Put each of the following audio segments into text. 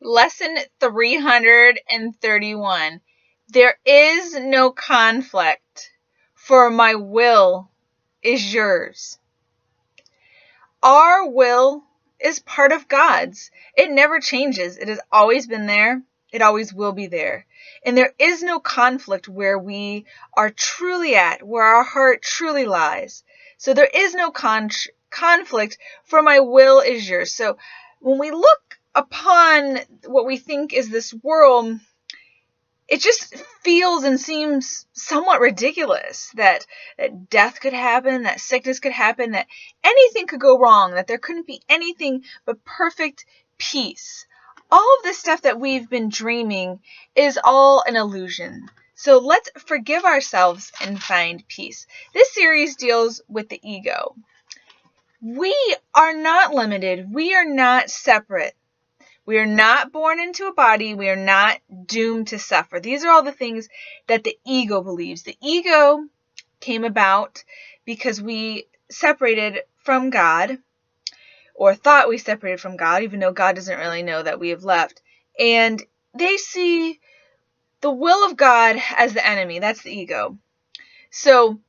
Lesson 331. There is no conflict, for my will is yours. Our will is part of God's. It never changes. It has always been there. It always will be there. And there is no conflict where we are truly at, where our heart truly lies. So there is no conflict, for my will is yours. So when we look upon what we think is this world, it just feels and seems somewhat ridiculous that death could happen, that sickness could happen, that anything could go wrong, that there couldn't be anything but perfect peace. All of this stuff that we've been dreaming is all an illusion. So let's forgive ourselves and find peace. This series deals with the ego. We are not limited. We are not separate. We are not born into a body. We are not doomed to suffer. These are all the things that the ego believes. The ego came about because we separated from God, or thought we separated from God, even though God doesn't really know that we have left. And they see the will of God as the enemy. That's the ego. So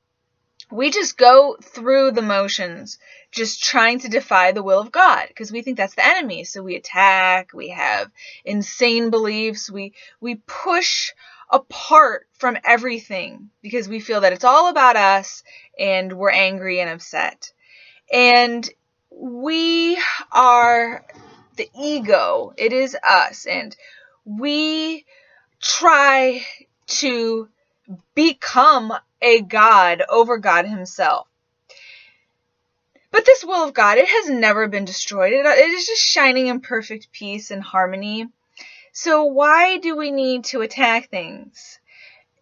we just go through the motions, just trying to defy the will of God, because we think that's the enemy. So we attack, we have insane beliefs, we push apart from everything because we feel that it's all about us and we're angry and upset. And we are the ego. It is us. And we try to become a God over God himself. But this will of God, it has never been destroyed. It is just shining in perfect peace and harmony. So why do we need to attack things?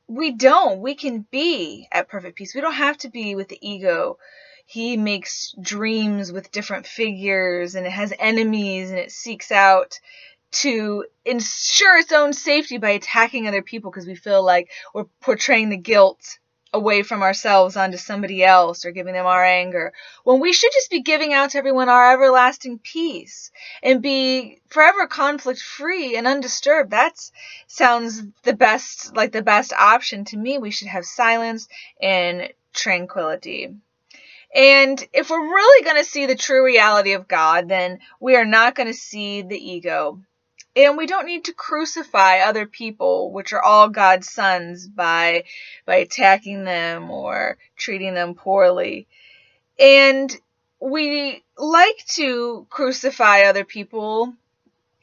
We don't. We can be at perfect peace. We don't have to be with the ego. He makes dreams with different figures, and it has enemies, and it seeks out to ensure its own safety by attacking other people because we feel like we're portraying the guilt away from ourselves onto somebody else, or giving them our anger, when we should just be giving out to everyone our everlasting peace and be forever conflict free and undisturbed. That sounds the best option to me. We should have silence and tranquility. And if we're really going to see the true reality of God, then we are not going to see the ego. And we don't need to crucify other people, which are all God's sons, by attacking them or treating them poorly. And we like to crucify other people,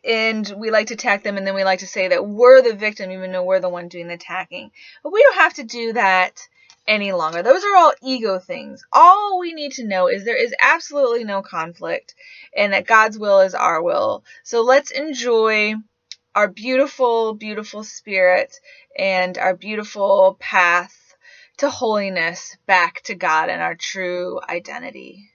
and we like to attack them, and then we like to say that we're the victim, even though we're the one doing the attacking. But we don't have to do that any longer. Those are all ego things. All we need to know is there is absolutely no conflict, and that God's will is our will. So let's enjoy our beautiful, beautiful spirit and our beautiful path to holiness, back to God and our true identity.